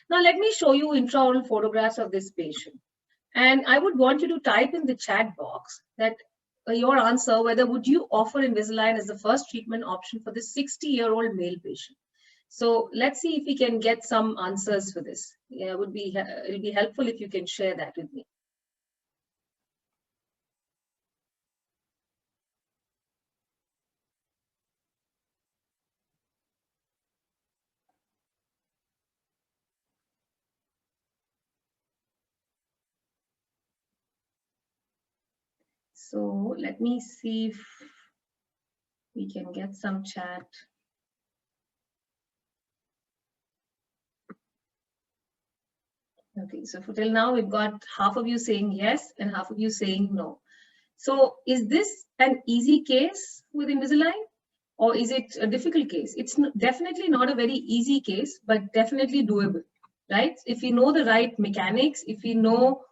Now, let me show you intraoral photographs of this patient. And I would want you to type in the chat box that your answer, whether would you offer Invisalign as the first treatment option for this 60-year-old male patient. So let's see if we can get some answers for this. Yeah, it'll be helpful if you can share that with me. So let me see if we can get some chat. Okay, so for till now, we've got half of you saying yes and half of you saying no. So is this an easy case with Invisalign, or is it a difficult case? It's definitely not a very easy case, but definitely doable, right? If we know the right mechanics, if we know,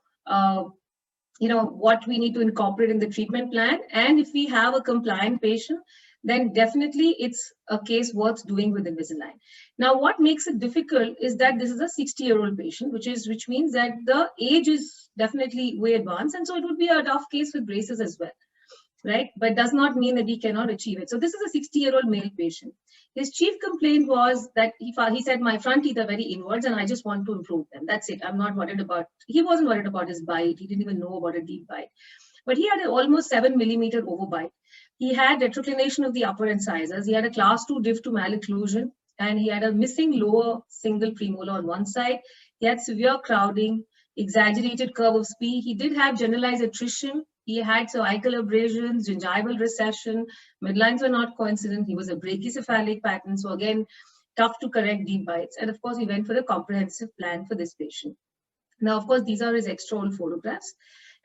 what we need to incorporate in the treatment plan, and if we have a compliant patient, then definitely it's a case worth doing with Invisalign. Now, what makes it difficult is that this is a 60-year-old patient, which means that the age is definitely way advanced, and so it would be a tough case with braces as well, right? But does not mean that we cannot achieve it. So this is a 60-year-old male patient. His chief complaint was that he said, my front teeth are very inwards and I just want to improve them. That's it. I'm not worried about, he wasn't worried about his bite. He didn't even know about a deep bite. But he had an almost 7 millimeter overbite. He had retroclination of the upper incisors. He had a class 2 diff to malocclusion, and he had a missing lower single premolar on one side. He had severe crowding, exaggerated curve of Spee. He did have generalized attrition. He had cervical abrasions, gingival recession, midlines were not coincident. He was a brachycephalic pattern. So again, tough to correct deep bites. And of course, we went for a comprehensive plan for this patient. Now, of course, these are his extraoral photographs.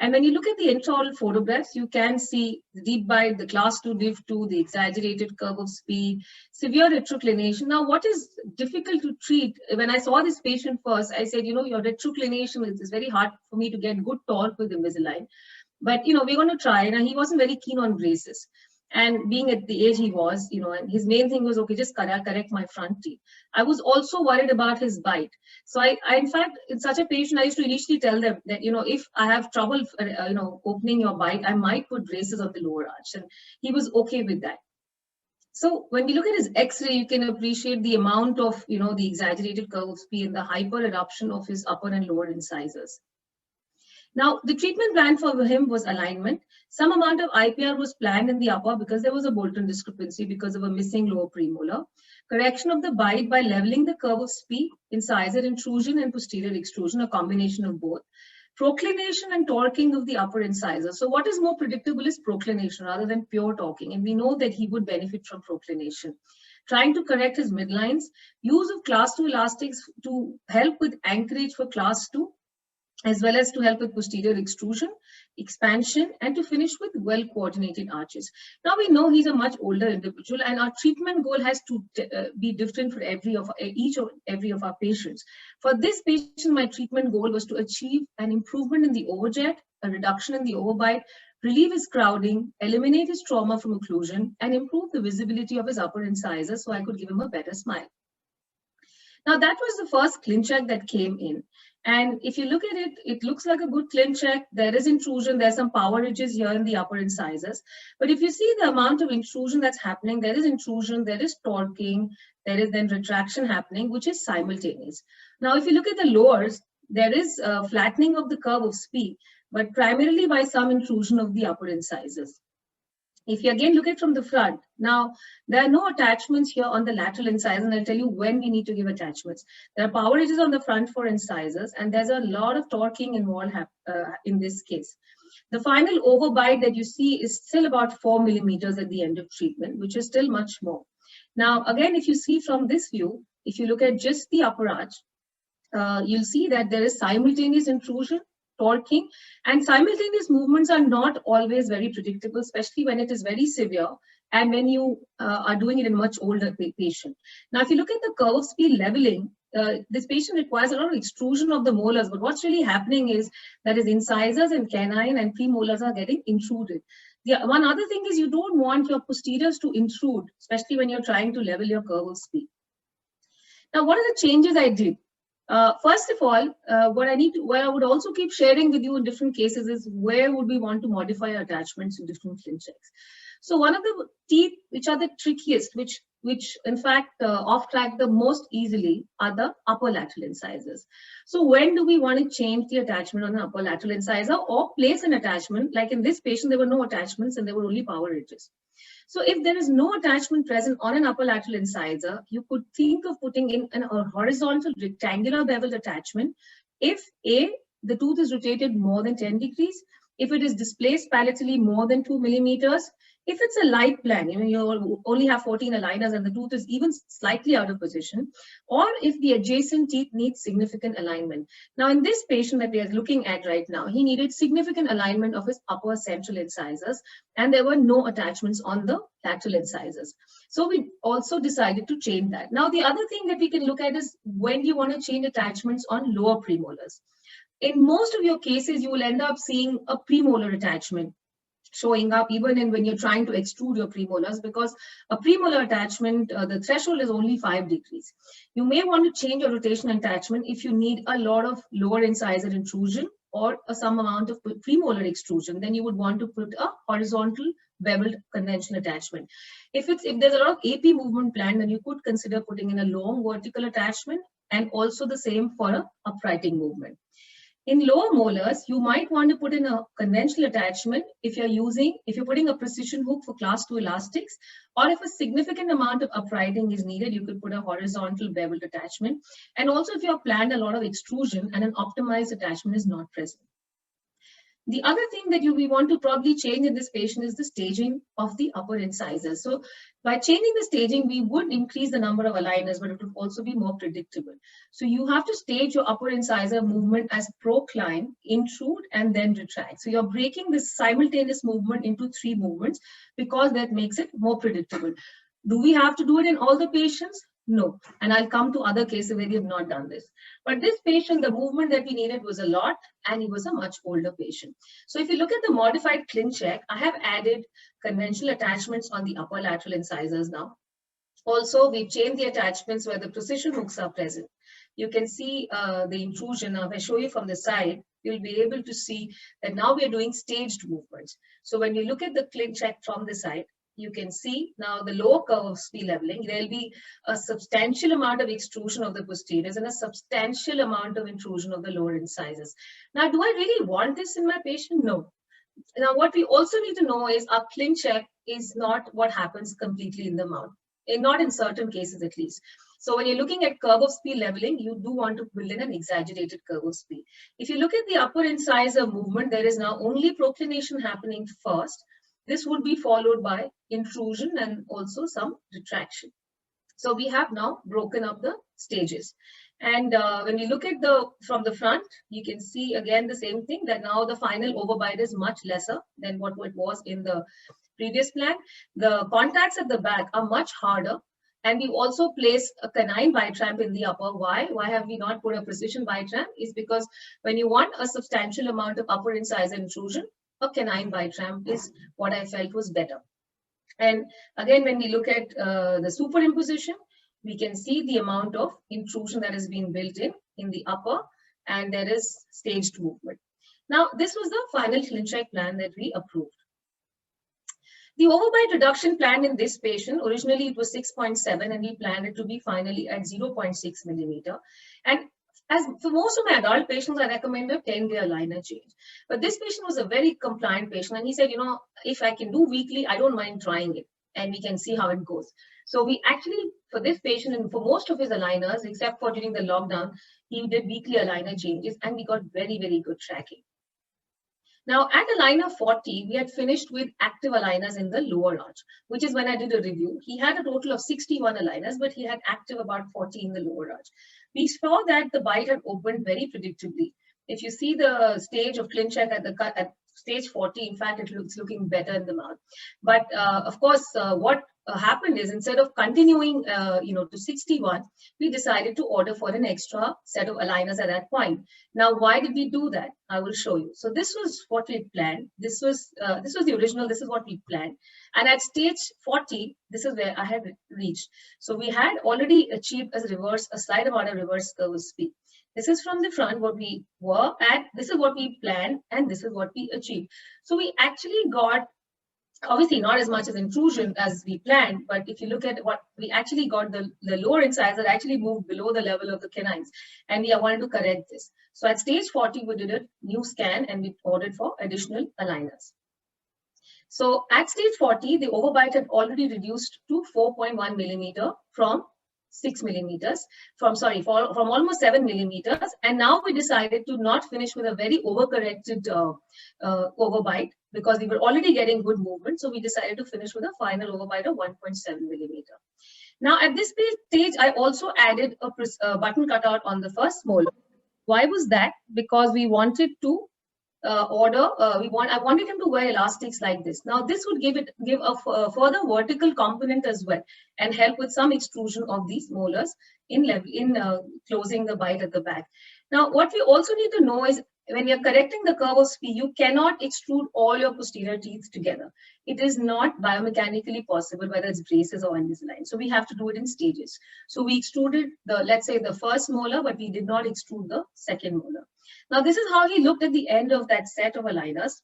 And when you look at the intraoral photographs, you can see the deep bite, the class 2 diff 2, the exaggerated curve of Spee, severe retroclination. Now, what is difficult to treat, when I saw this patient first, I said, your retroclination is very hard for me to get good torque with Invisalign. But, we're going to try. And he wasn't very keen on braces. And being at the age he was, and his main thing was, okay, just correct my front teeth. I was also worried about his bite. So I in fact, in such a patient, I used to initially tell them that, if I have trouble, opening your bite, I might put braces on the lower arch. And he was okay with that. So when we look at his X-ray, you can appreciate the amount of, the exaggerated curve of Spee and the hyper eruption of his upper and lower incisors. Now, the treatment plan for him was alignment. Some amount of IPR was planned in the upper because there was a Bolton discrepancy because of a missing lower premolar. Correction of the bite by leveling the curve of Spee, incisor intrusion and posterior extrusion, a combination of both. Proclination and torquing of the upper incisor. So what is more predictable is proclination rather than pure torquing. And we know that he would benefit from proclination. Trying to correct his midlines. Use of class 2 elastics to help with anchorage for class 2. As well as to help with posterior extrusion, expansion, and to finish with well-coordinated arches. Now we know he's a much older individual, and our treatment goal has to be different for each of our patients. For this patient, my treatment goal was to achieve an improvement in the overjet, a reduction in the overbite, relieve his crowding, eliminate his trauma from occlusion, and improve the visibility of his upper incisors so I could give him a better smile. Now that was the first ClinCheck that came in. And if you look at it, it looks like a good ClinCheck. There is intrusion. There's some power ridges here in the upper incisors. But if you see the amount of intrusion that's happening, there is intrusion, there is torquing, there is then retraction happening, which is simultaneous. Now, if you look at the lowers, there is flattening of the curve of Spee, but primarily by some intrusion of the upper incisors. If you again look at from the front, now there are no attachments here on the lateral incisors, and I'll tell you when we need to give attachments. There are power ridges on the front 4 incisors, and there's a lot of torquing involved in this case. The final overbite that you see is still about 4 millimeters at the end of treatment, which is still much more. Now, again, if you see from this view, if you look at just the upper arch, you'll see that there is simultaneous intrusion, torquing, and simultaneous movements are not always very predictable, especially when it is very severe and when you are doing it in a much older patient. Now, if you look at the curve of Spee leveling, this patient requires a lot of extrusion of the molars, but what's really happening is that his incisors and canine and premolars are getting intruded. One other thing is you don't want your posteriors to intrude, especially when you're trying to level your curve of Spee. Now, what are the changes I did? First of all, what I would also keep sharing with you in different cases is where would we want to modify our attachments in different ClinChecks. So one of the teeth which are the trickiest, which in fact off track the most easily, are the upper lateral incisors. So when do we want to change the attachment on the upper lateral incisor or place an attachment? Like in this patient, there were no attachments and there were only power ridges. So if there is no attachment present on an upper lateral incisor, you could think of putting in a horizontal rectangular beveled attachment if A, the tooth is rotated more than 10 degrees, if it is displaced palatally more than 2 millimeters, if it's a light plan, you only have 14 aligners and the tooth is even slightly out of position, or if the adjacent teeth needs significant alignment. Now, in this patient that we are looking at right now, he needed significant alignment of his upper central incisors, and there were no attachments on the lateral incisors. So we also decided to change that. Now, the other thing that we can look at is when you want to change attachments on lower premolars. In most of your cases, you will end up seeing a premolar attachment showing up even when you're trying to extrude your premolars, because a premolar attachment, the threshold is only 5 degrees. You may want to change your rotation attachment if you need a lot of lower incisor intrusion or some amount of premolar extrusion. Then you would want to put a horizontal beveled conventional attachment. If there's a lot of AP movement planned, then you could consider putting in a long vertical attachment, and also the same for a uprighting movement. In lower molars, you might want to put in a conventional attachment if you're putting a precision hook for class 2 elastics, or if a significant amount of uprighting is needed, you could put a horizontal beveled attachment. And also if you have planned a lot of extrusion and an optimized attachment is not present. The other thing that we want to probably change in this patient is the staging of the upper incisors. So by changing the staging, we would increase the number of aligners, but it would also be more predictable. So you have to stage your upper incisor movement as procline, intrude, and then retract. So you're breaking this simultaneous movement into 3 movements because that makes it more predictable. Do we have to do it in all the patients? No. And I'll come to other cases where we have not done this. But this patient, the movement that we needed was a lot, and he was a much older patient. So if you look at the modified ClinCheck, I have added conventional attachments on the upper lateral incisors now. Also, we've changed the attachments where the precision hooks are present. You can see the intrusion. Now, if I show you from the side, you'll be able to see that now we are doing staged movements. So when you look at the ClinCheck from the side, you can see now the lower curve of SPE leveling, there'll be a substantial amount of extrusion of the posteriors and a substantial amount of intrusion of the lower incisors. Now, do I really want this in my patient? No. Now, what we also need to know is our ClinCheck is not what happens completely in the mouth, and not in certain cases at least. So when you're looking at curve of SPE leveling, you do want to build in an exaggerated curve of SPE. If you look at the upper incisor movement, there is now only proclination happening first. This would be followed by intrusion and also some retraction. So we have now broken up the stages. And when we look at from the front, you can see again the same thing, that now the final overbite is much lesser than what it was in the previous plan. The contacts at the back are much harder. And we also place a canine bite ramp in the upper. Why? Why have we not put a precision bite ramp? Is because when you want a substantial amount of upper incisor intrusion, a canine bite ramp is what I felt was better. And again, when we look at the superimposition, we can see the amount of intrusion that is being built in the upper, and there is staged movement. Now, this was the final ClinCheck plan that we approved. The overbite reduction plan in this patient, originally it was 6.7, and we planned it to be finally at 0.6 millimeter. And as for most of my adult patients, I recommend a 10-day aligner change. But this patient was a very compliant patient, and he said, if I can do weekly, I don't mind trying it, and we can see how it goes. So we actually, for this patient and for most of his aligners, except for during the lockdown, he did weekly aligner changes, and we got very, very good tracking. Now, at aligner 40, we had finished with active aligners in the lower arch, which is when I did a review. He had a total of 61 aligners, but he had active about 40 in the lower arch. We saw that the bite had opened very predictably. If you see the stage of ClinCheck at stage 40, in fact, it's looking better in the mouth. But of course, what happened is, instead of continuing to 61, we decided to order for an extra set of aligners at that point. Now, why did we do that? I will show you. So this was what we planned. This was the original. This is what we planned. And at stage 40, this is where I had reached. So we had already achieved a slight amount of reverse curve of SPE. This is from the front what we were at, this is what we planned, and this is what we achieved. So we actually got, obviously not as much as intrusion as we planned, but if you look at what we actually got, the lower incisor actually moved below the level of the canines, and we wanted to correct this. So at stage 40, we did a new scan and we ordered for additional aligners. So at stage 40, the overbite had already reduced to 4.1 millimeter from 6 millimeters, from almost 7 millimeters. And now we decided to not finish with a very overcorrected overbite, because we were already getting good movement. So we decided to finish with a final overbite of 1.7 millimeter. Now at this stage, I also added a button cutout on the first molar. Why was that? Because we wanted to I wanted him to wear elastics like this. Now this would give a further vertical component as well, and help with some extrusion of these molars in closing the bite at the back. Now what we also need to know is, when you're correcting the curve of Spee, you cannot extrude all your posterior teeth together. It is not biomechanically possible, whether it's braces or Invisalign. So we have to do it in stages. So we extruded let's say the first molar, but we did not extrude the second molar. Now this is how he looked at the end of that set of aligners.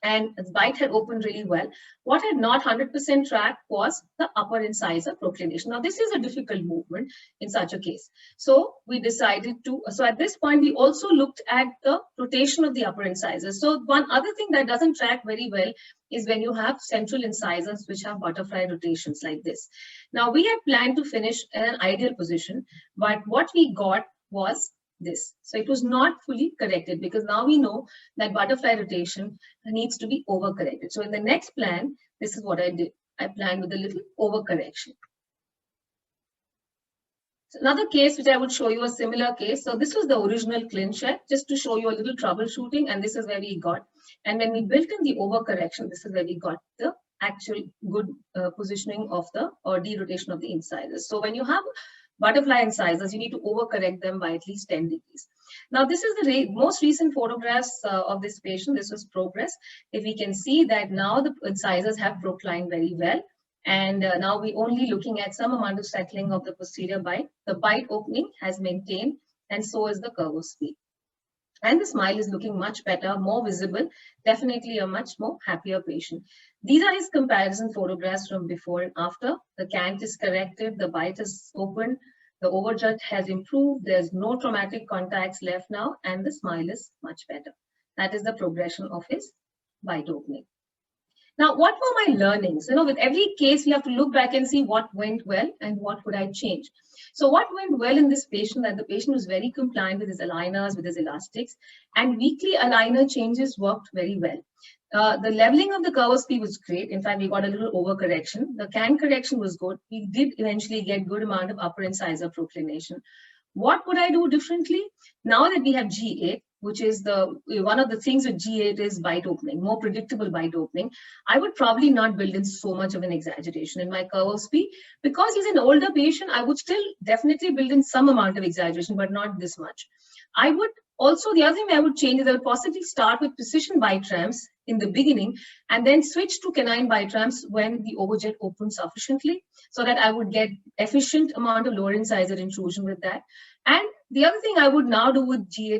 And the bite had opened really well. What had not 100% tracked was the upper incisor proclination. Now, this is a difficult movement in such a case. So we decided to, so at this point, we also looked at the rotation of the upper incisors. So one other thing that doesn't track very well is when you have central incisors which have butterfly rotations like this. Now, we had planned to finish in an ideal position, but what we got was this. So it was not fully corrected, because now we know that butterfly rotation needs to be overcorrected. So in the next plan, this is what I did. I planned with a little overcorrection. So another case which I would show you, a similar case. So this was the original clinch head, just to show you a little troubleshooting, and this is where we got. And when we built in the overcorrection, this is where we got the actual good positioning of the or derotation of the incisors. So when you have butterfly incisors, you need to overcorrect them by at least 10 degrees. Now, this is the most recent photographs of this patient. This was progress. If we can see that now the incisors have proclined very well. And now we're only looking at some amount of settling of the posterior bite. The bite opening has maintained, and so is the curve of Spee. And the smile is looking much better, more visible, definitely a much more happier patient. These are his comparison photographs from before and after. The cant is corrected, the bite is open, the overjut has improved, there's no traumatic contacts left now, and the smile is much better. That is the progression of his bite opening. Now, what were my learnings? You know, with every case, we have to look back and see what went well and what would I change. So what went well in this patient, that the patient was very compliant with his aligners, with his elastics, and weekly aligner changes worked very well. The leveling of the curve of Spee was great. In fact, we got a little overcorrection. The cant correction was good. We did eventually get good amount of upper incisor proclination. What would I do differently? Now that we have G8, which is one of the things with G8 is bite opening, more predictable bite opening, I would probably not build in so much of an exaggeration in my curve of Spee. Because he's an older patient, I would still definitely build in some amount of exaggeration, but not this much. I would also, the other thing I would change is I would possibly start with precision bite ramps in the beginning and then switch to canine bite ramps when the overjet opens sufficiently, so that I would get efficient amount of lower incisor intrusion with that. And the other thing I would now do with G8